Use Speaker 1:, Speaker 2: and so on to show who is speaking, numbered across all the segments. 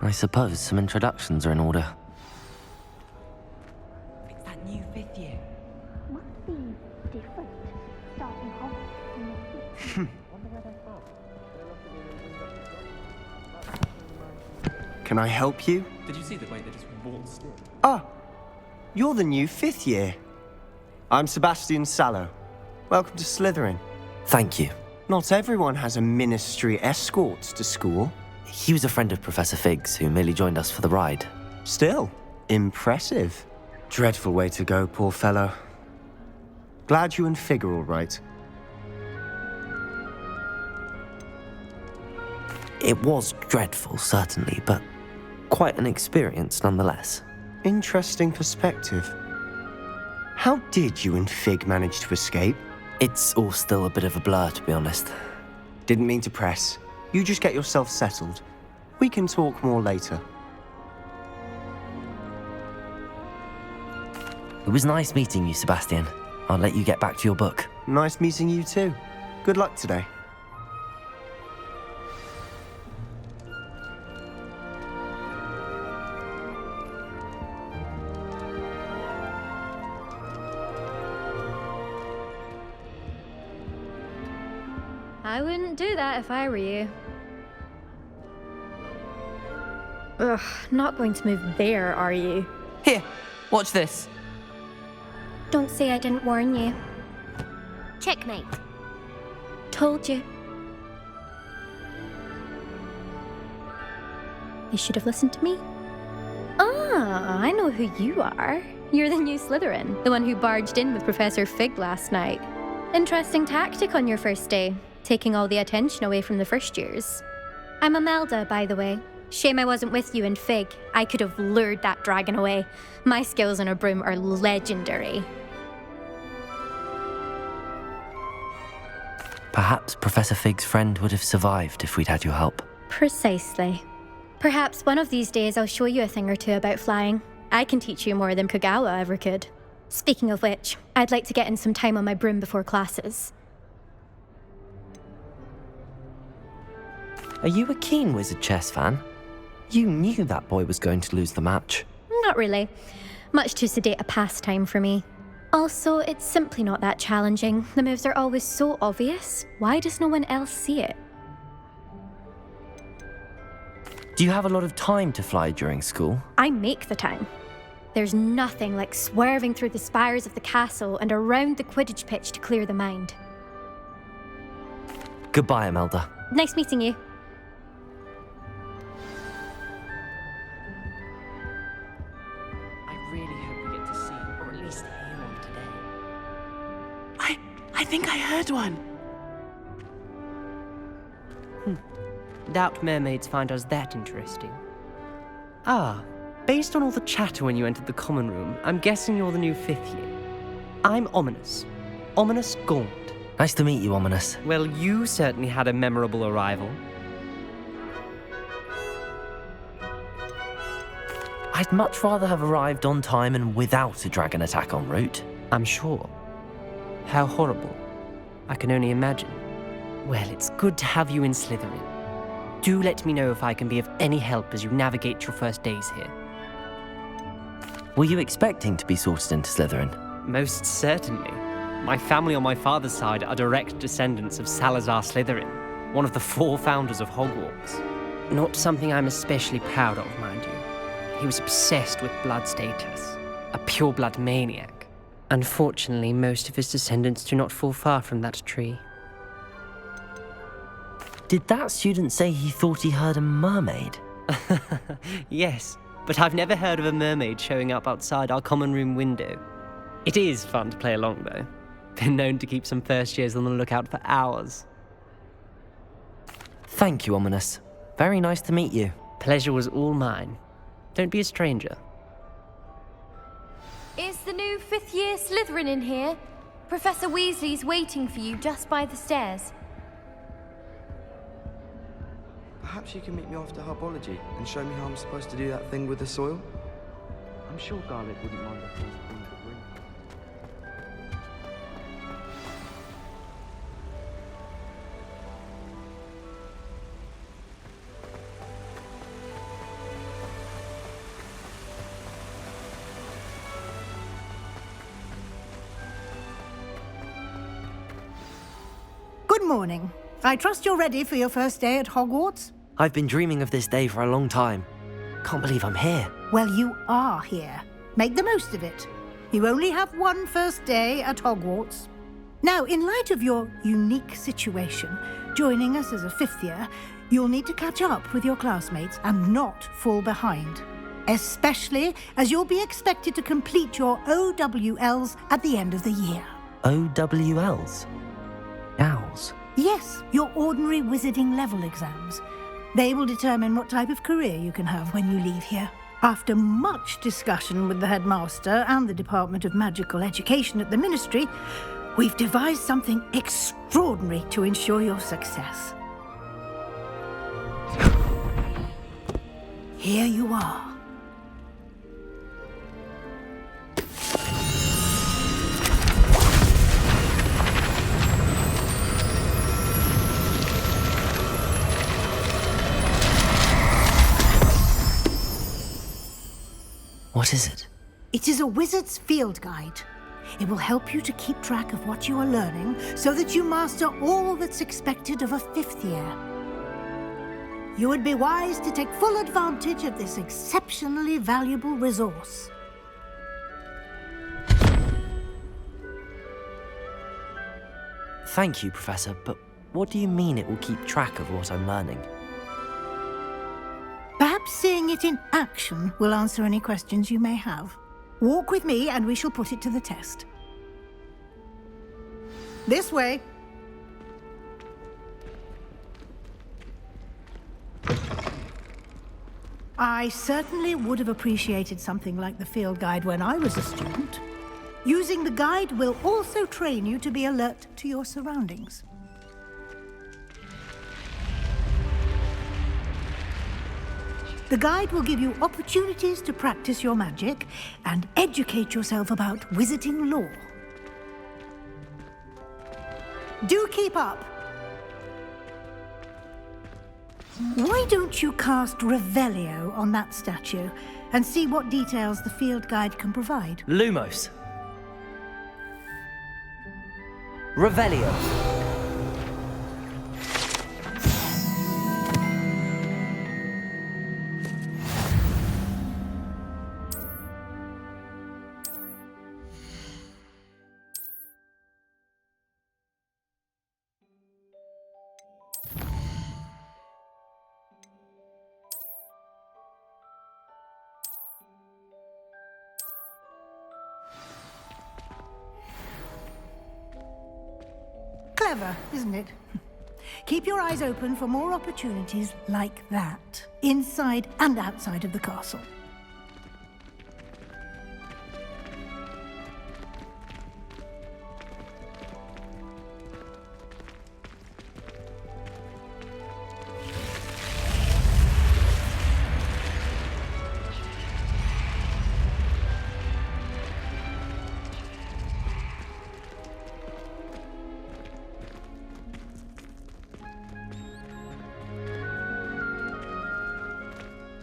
Speaker 1: I suppose some introductions are in order.
Speaker 2: It's that new 5th year.
Speaker 3: Must be different. Starting Hogwarts.
Speaker 4: Can I help you?
Speaker 2: Did you see the way they just waltzed in?
Speaker 4: Ah, you're the new 5th year. I'm Sebastian Sallow. Welcome to Slytherin.
Speaker 1: Thank you.
Speaker 4: Not everyone has a ministry escort to school.
Speaker 1: He was a friend of Professor Fig's who merely joined us for the ride.
Speaker 4: Still, impressive. Dreadful way to go, poor fellow. Glad you and Fig are all right.
Speaker 1: It was dreadful, certainly, but quite an experience nonetheless.
Speaker 4: Interesting perspective. How did you and Fig manage to escape?
Speaker 1: It's all still a bit of a blur, to be honest.
Speaker 4: Didn't mean to press. You just get yourself settled. We can talk more later.
Speaker 1: It was nice meeting you, Sebastian. I'll let you get back to your book.
Speaker 4: Nice meeting you too. Good luck today.
Speaker 5: I wouldn't do that if I were you. Ugh, not going to move there, are you?
Speaker 2: Here, watch this.
Speaker 3: Don't say I didn't warn you. Checkmate.
Speaker 5: Told you. You should have listened to me. Ah, I know who you are. You're the new Slytherin, the one who barged in with Professor Fig last night. Interesting tactic on your first day, taking all the attention away from the first years. I'm Imelda, by the way. Shame I wasn't with you and Fig. I could have lured that dragon away. My skills on a broom are legendary.
Speaker 1: Perhaps Professor Fig's friend would have survived if we'd had your help.
Speaker 5: Precisely. Perhaps one of these days I'll show you a thing or two about flying. I can teach you more than Kogawa ever could. Speaking of which, I'd like to get in some time on my broom before classes.
Speaker 1: Are you a keen Wizard chess fan? You knew that boy was going to lose the match.
Speaker 5: Not really. Much too sedate a pastime for me. Also, it's simply not that challenging. The moves are always so obvious. Why does no one else see it?
Speaker 1: Do you have a lot of time to fly during school?
Speaker 5: I make the time. There's nothing like swerving through the spires of the castle and around the Quidditch pitch to clear the mind.
Speaker 1: Goodbye, Imelda.
Speaker 5: Nice meeting you.
Speaker 2: I really hope we get to see, or at least hear one today. I think I heard one.
Speaker 6: Doubt mermaids find us that interesting. Ah, based on all the chatter when you entered the common room, I'm guessing you're the new 5th year. I'm Ominous. Ominous Gaunt.
Speaker 1: Nice to meet you, Ominous.
Speaker 6: Well, you certainly had a memorable arrival.
Speaker 1: I'd much rather have arrived on time and without a dragon attack en route.
Speaker 6: I'm sure. How horrible. I can only imagine. Well, it's good to have you in Slytherin. Do let me know if I can be of any help as you navigate your first days here.
Speaker 1: Were you expecting to be sorted into Slytherin?
Speaker 6: Most certainly. My family on my father's side are direct descendants of Salazar Slytherin, one of the 4 founders of Hogwarts. Not something I'm especially proud of, mind you. He was obsessed with blood status, a pure-blood maniac. Unfortunately, most of his descendants do not fall far from that tree.
Speaker 1: Did that student say he thought he heard a mermaid?
Speaker 6: Yes, but I've never heard of a mermaid showing up outside our common room window. It is fun to play along, though. Been known to keep some first years on the lookout for hours.
Speaker 1: Thank you, Ominous. Very nice to meet you.
Speaker 6: Pleasure was all mine. Don't be a stranger.
Speaker 7: Is the new 5th year Slytherin in here? Professor Weasley's waiting for you just by the stairs.
Speaker 8: Perhaps you can meet me after herbology and show me how I'm supposed to do that thing with the soil? I'm sure Garlic wouldn't mind if he's cleaned the room.
Speaker 9: morning. I trust you're ready for your first day at Hogwarts?
Speaker 1: I've been dreaming of this day for a long time. Can't believe I'm here.
Speaker 9: Well, you are here. Make the most of it. You only have one first day at Hogwarts. Now, in light of your unique situation, joining us as a fifth year, you'll need to catch up with your classmates and not fall behind. Especially as you'll be expected to complete your OWLs at the end of the year.
Speaker 1: OWLs? Owls?
Speaker 9: Yes, your ordinary wizarding level exams. They will determine what type of career you can have when you leave here. After much discussion with the headmaster and the Department of Magical Education at the Ministry, we've devised something extraordinary to ensure your success. Here you are.
Speaker 1: What is it?
Speaker 9: It is a wizard's field guide. It will help you to keep track of what you are learning so that you master all that's expected of a fifth year. You would be wise to take full advantage of this exceptionally valuable resource.
Speaker 1: Thank you, Professor, but what do you mean it will keep track of what I'm learning?
Speaker 9: Perhaps seeing it in action will answer any questions you may have. Walk with me and we shall put it to the test. This way. I certainly would have appreciated something like the field guide when I was a student. Using the guide will also train you to be alert to your surroundings. The guide will give you opportunities to practice your magic and educate yourself about wizarding lore. Do keep up! Why don't you cast Revelio on that statue and see what details the field guide can provide?
Speaker 1: Lumos. Revelio.
Speaker 9: Clever, isn't it? Keep your eyes open for more opportunities like that, inside and outside of the castle.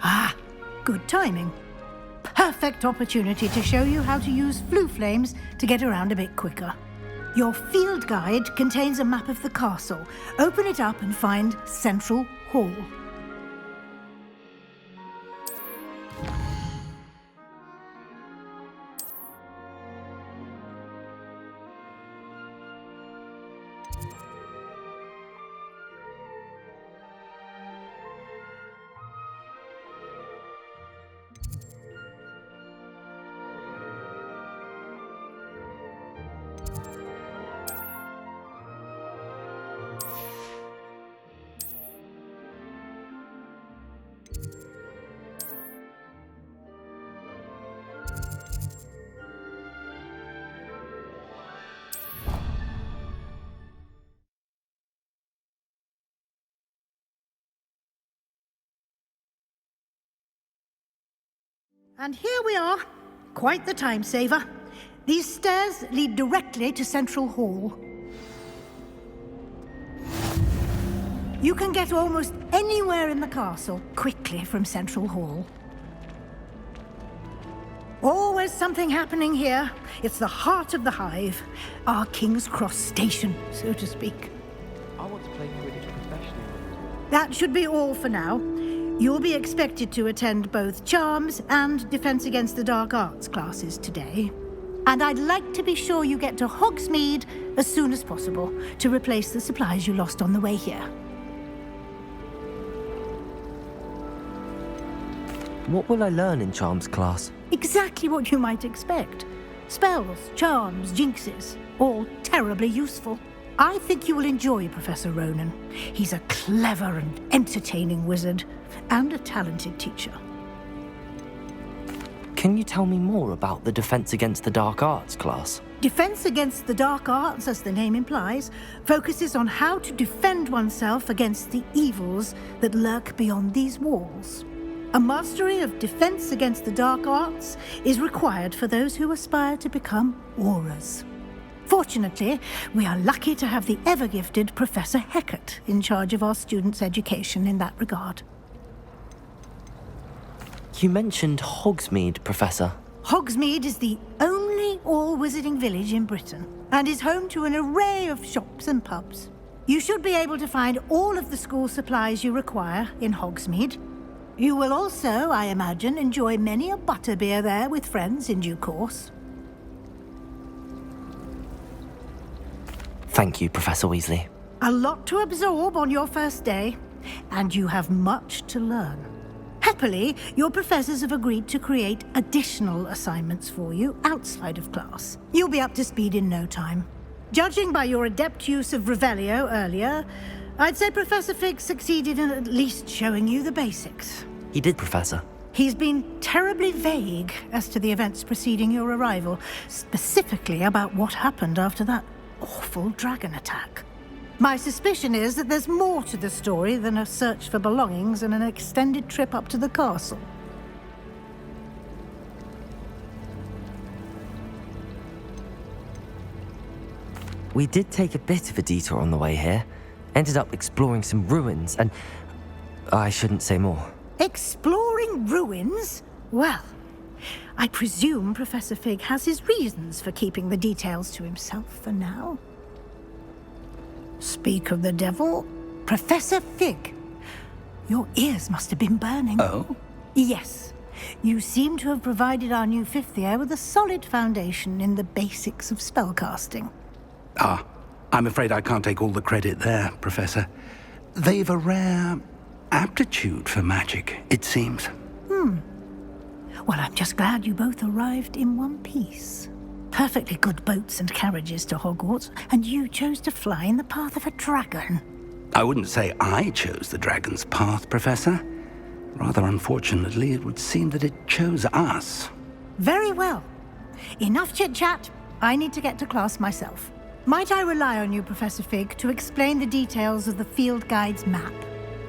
Speaker 9: Ah, good timing. Perfect opportunity to show you how to use flue flames to get around a bit quicker. Your field guide contains a map of the castle. Open it up and find Central Hall. And here we are. Quite the time saver. These stairs lead directly to Central Hall. You can get almost anywhere in the castle quickly from Central Hall. Always something happening here. It's the heart of the hive. Our King's Cross station, so to speak.
Speaker 8: want to play Quidditch professionally.
Speaker 9: That should be all for now. You'll be expected to attend both Charms and Defense Against the Dark Arts classes today. And I'd like to be sure you get to Hogsmeade as soon as possible to replace the supplies you lost on the way here.
Speaker 1: What will I learn in Charms class?
Speaker 9: Exactly what you might expect. Spells, charms, jinxes, all terribly useful. I think you will enjoy Professor Ronan. He's a clever and entertaining wizard, and a talented teacher.
Speaker 1: Can you tell me more about the Defense Against the Dark Arts class?
Speaker 9: Defense Against the Dark Arts, as the name implies, focuses on how to defend oneself against the evils that lurk beyond these walls. A mastery of Defense Against the Dark Arts is required for those who aspire to become Aurors. Fortunately, we are lucky to have the ever-gifted Professor Hecat in charge of our students' education in that regard.
Speaker 1: You mentioned Hogsmeade, Professor.
Speaker 9: Hogsmeade is the only all-wizarding village in Britain and is home to an array of shops and pubs. You should be able to find all of the school supplies you require in Hogsmeade. You will also, I imagine, enjoy many a butterbeer there with friends in due course.
Speaker 1: Thank you, Professor Weasley.
Speaker 9: A lot to absorb on your first day, and you have much to learn. Happily, your professors have agreed to create additional assignments for you outside of class. You'll be up to speed in no time. Judging by your adept use of Revelio earlier, I'd say Professor Fig succeeded in at least showing you the basics.
Speaker 1: He did, Professor.
Speaker 9: He's been terribly vague as to the events preceding your arrival, specifically about what happened after that awful dragon attack. My suspicion is that there's more to the story than a search for belongings and an extended trip up to the castle.
Speaker 1: We did take a bit of a detour on the way here. Ended up exploring some ruins and... I shouldn't say more.
Speaker 9: Exploring ruins? Well, I presume Professor Fig has his reasons for keeping the details to himself for now. Speak of the devil, Professor Fig. Your ears must have been burning.
Speaker 10: Oh?
Speaker 9: Yes. You seem to have provided our new fifth year with a solid foundation in the basics of spellcasting.
Speaker 10: Ah, I'm afraid I can't take all the credit there, Professor. They've a rare aptitude for magic, it seems.
Speaker 9: Well, I'm just glad you both arrived in one piece. Perfectly good boats and carriages to Hogwarts, and you chose to fly in the path of a dragon.
Speaker 10: I wouldn't say I chose the dragon's path, Professor. Rather unfortunately, it would seem that it chose us.
Speaker 9: Very well. Enough chit-chat. I need to get to class myself. Might I rely on you, Professor Fig, to explain the details of the field guide's map?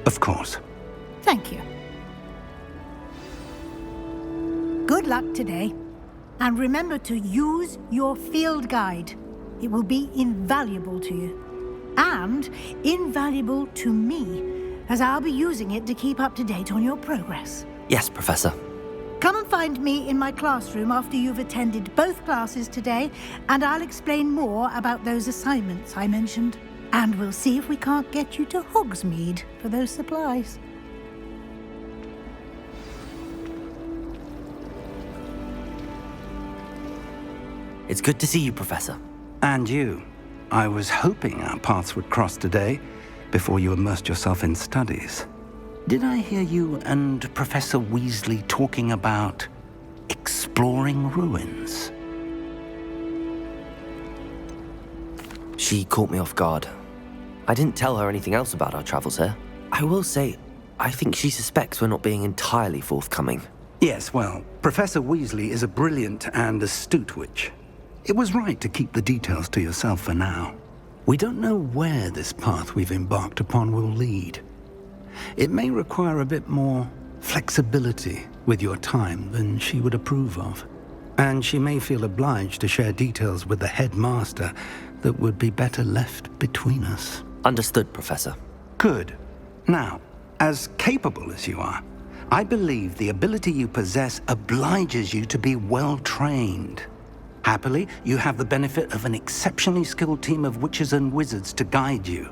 Speaker 10: Of course.
Speaker 9: Thank you. Good luck today. And remember to use your field guide. It will be invaluable to you. And invaluable to me, as I'll be using it to keep up to date on your progress.
Speaker 1: Yes, Professor.
Speaker 9: Come and find me in my classroom after you've attended both classes today, and I'll explain more about those assignments I mentioned. And we'll see if we can't get you to Hogsmeade for those supplies.
Speaker 1: It's good to see you, Professor.
Speaker 10: And you. I was hoping our paths would cross today, before you immersed yourself in studies. Did I hear you and Professor Weasley talking about exploring ruins?
Speaker 1: She caught me off guard. I didn't tell her anything else about our travels here. I will say, I think she suspects we're not being entirely forthcoming.
Speaker 10: Yes, well, Professor Weasley is a brilliant and astute witch. It was right to keep the details to yourself for now. We don't know where this path we've embarked upon will lead. It may require a bit more flexibility with your time than she would approve of. And she may feel obliged to share details with the headmaster that would be better left between us.
Speaker 1: Understood, Professor.
Speaker 10: Good. Now, as capable as you are, I believe the ability you possess obliges you to be well-trained. Happily, you have the benefit of an exceptionally skilled team of witches and wizards to guide you.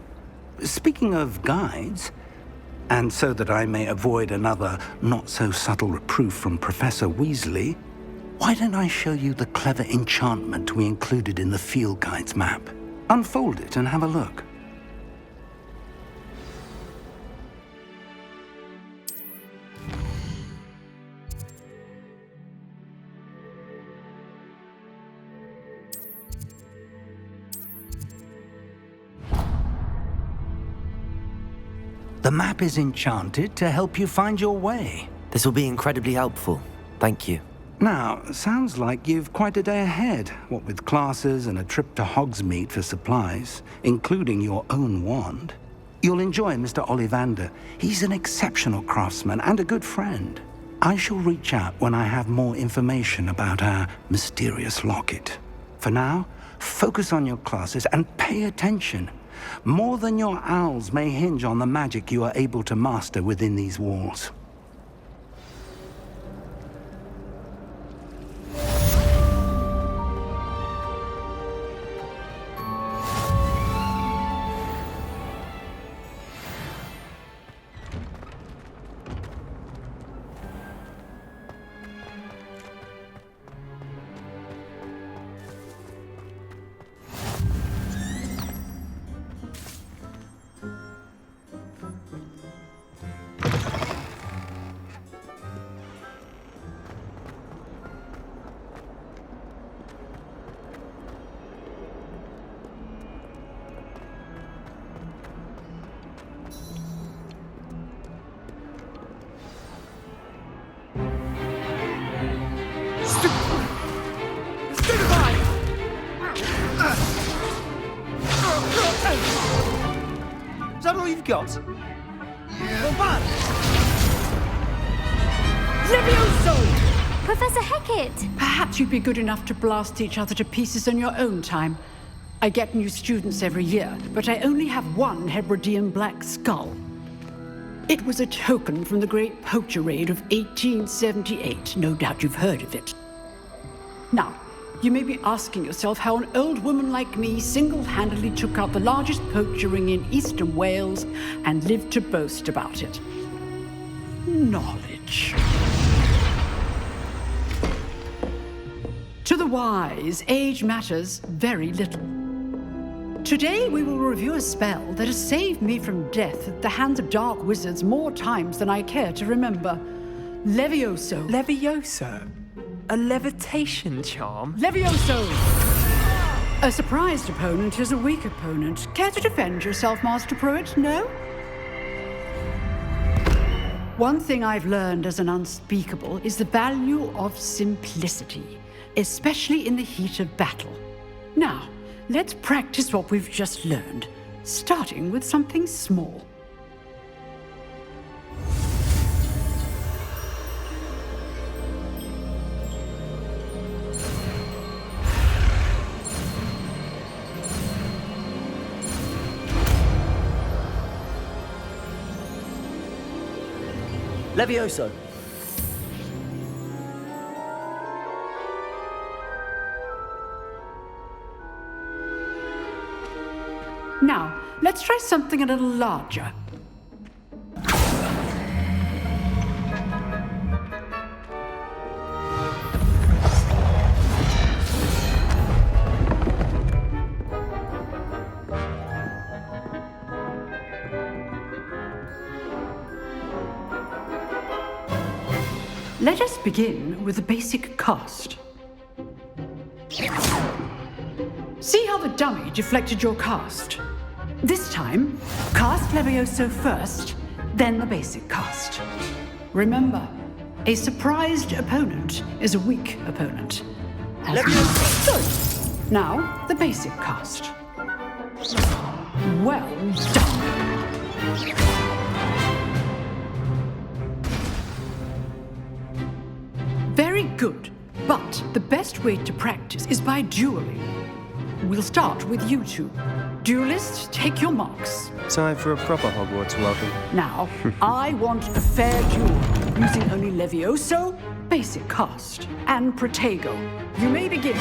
Speaker 10: Speaking of guides, and so that I may avoid another not-so-subtle reproof from Professor Weasley, why don't I show you the clever enchantment we included in the field guide's map? Unfold it and have a look. The map is enchanted to help you find your way.
Speaker 1: This will be incredibly helpful. Thank you.
Speaker 10: Now, sounds like you've quite a day ahead, what with classes and a trip to Hogsmeade for supplies, including your own wand. You'll enjoy Mr. Ollivander. He's an exceptional craftsman and a good friend. I shall reach out when I have more information about our mysterious locket. For now, focus on your classes and pay attention. More than your owls may hinge on the magic you are able to master within these walls.
Speaker 6: Is that all you've got?
Speaker 11: Levioso!
Speaker 3: Professor Hecat!
Speaker 11: Perhaps you'd be good enough to blast each other to pieces on your own time. I get new students every year, but I only have one Hebridean black skull. It was a token from the Great Poacher Raid of 1878. No doubt you've heard of it. Now, you may be asking yourself how an old woman like me single-handedly took out the largest poacher ring in eastern Wales and lived to boast about it. Knowledge. To the wise, age matters very little. Today we will review a spell that has saved me from death at the hands of dark wizards more times than I care to remember. Levioso.
Speaker 6: Levioso? A levitation charm?
Speaker 11: Levioso! A surprised opponent is a weak opponent. Care to defend yourself, Master Pruitt? No? One thing I've learned as an unspeakable is the value of simplicity, especially in the heat of battle. Now, let's practice what we've just learned, starting with something small.
Speaker 1: Levioso!
Speaker 11: Now, let's try something a little larger. Let us begin with the basic cast. See how the dummy deflected your cast? This time, cast Levioso first, then the basic cast. Remember, a surprised opponent is a weak opponent. Good. Now, the basic cast. Well done. Very good, but the best way to practice is by dueling. We'll start with you two. Duelists, take your marks.
Speaker 4: Time for a proper Hogwarts welcome.
Speaker 11: Now, I want a fair duel, using only Levioso, basic cast, and Protego. You may begin.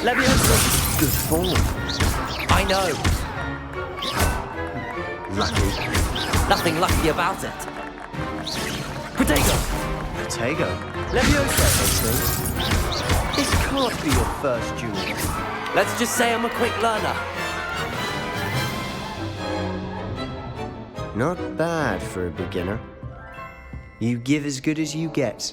Speaker 1: Leviosa!
Speaker 4: Good form.
Speaker 1: I know.
Speaker 4: Lucky.
Speaker 1: Nothing lucky about it. Protego!
Speaker 4: Protego.
Speaker 1: Leviosa!
Speaker 4: This can't be your first duel.
Speaker 1: Let's just say I'm a quick learner.
Speaker 4: Not bad for a beginner. You give as good as you get.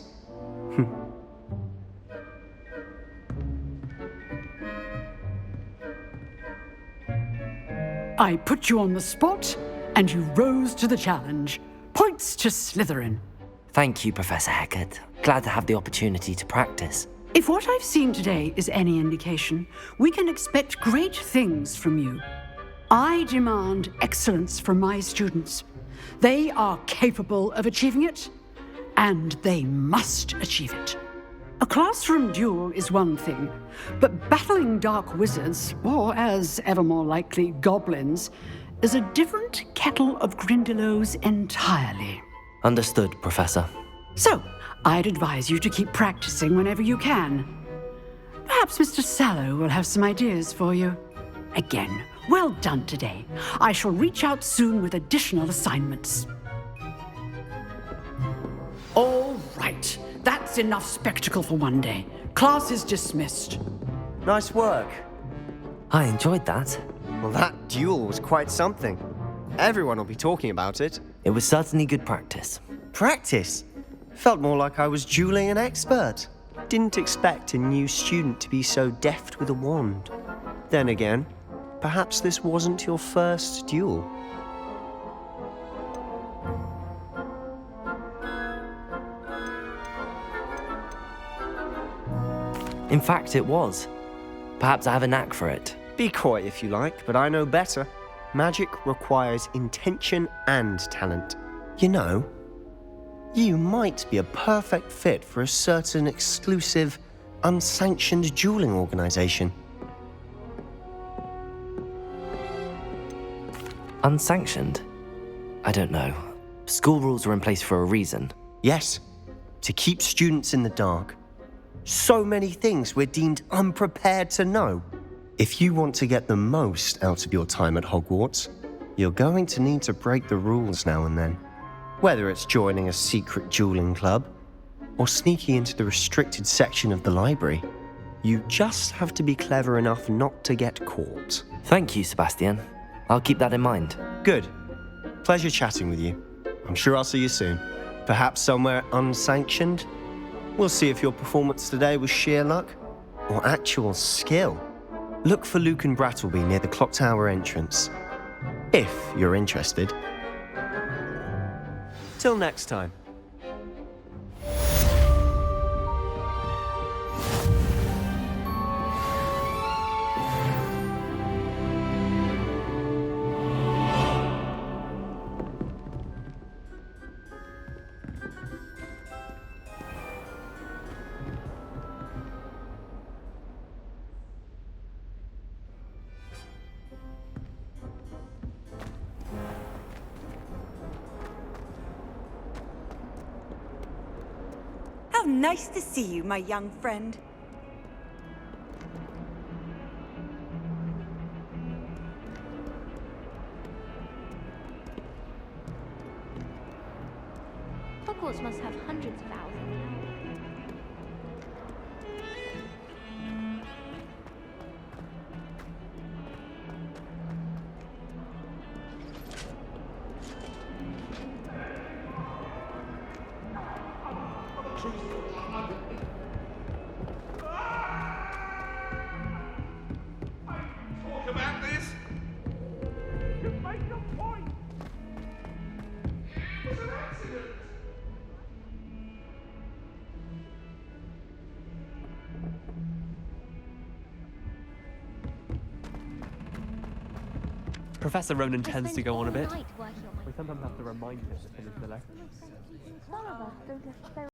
Speaker 11: I put you on the spot, and you rose to the challenge. Points to Slytherin.
Speaker 1: Thank you, Professor Hecat. Glad to have the opportunity to practice.
Speaker 11: If what I've seen today is any indication, we can expect great things from you. I demand excellence from my students. They are capable of achieving it, and they must achieve it. A classroom duel is one thing, but battling dark wizards, or as ever more likely, goblins, is a different kettle of Grindylows entirely.
Speaker 1: Understood, Professor.
Speaker 11: So, I'd advise you to keep practicing whenever you can. Perhaps Mr. Sallow will have some ideas for you. Again, well done today. I shall reach out soon with additional assignments. All right. That's enough spectacle for one day. Class is dismissed.
Speaker 4: Nice work.
Speaker 1: I enjoyed that.
Speaker 4: Well, that duel was quite something. Everyone will be talking about it.
Speaker 1: It was certainly good practice.
Speaker 4: Practice? Felt more like I was dueling an expert. Didn't expect a new student to be so deft with a wand. Then again, perhaps this wasn't your first duel.
Speaker 1: In fact, it was. Perhaps I have a knack for it.
Speaker 4: Be coy if you like, but I know better. Magic requires intention and talent. You know, you might be a perfect fit for a certain exclusive, unsanctioned dueling organization.
Speaker 1: Unsanctioned? I don't know. School rules are in place for a reason.
Speaker 4: Yes, to keep students in the dark. So many things we're deemed unprepared to know. If you want to get the most out of your time at Hogwarts, you're going to need to break the rules now and then. Whether it's joining a secret dueling club or sneaking into the restricted section of the library, you just have to be clever enough not to get caught.
Speaker 1: Thank you, Sebastian. I'll keep that in mind.
Speaker 4: Good. Pleasure chatting with you. I'm sure I'll see you soon. Perhaps somewhere unsanctioned? We'll see if your performance today was sheer luck or actual skill. Look for Luke and Brattleby near the clock tower entrance, if you're interested. Till next time.
Speaker 12: How nice to see you, my young friend.
Speaker 3: Hogwarts must have hundreds of owls.
Speaker 13: Talk about this. You make a point. It was an accident.
Speaker 6: Professor Ronan tends to go on a bit. We sometimes have to remind him to finish the lesson.
Speaker 3: Some of us don't necessarily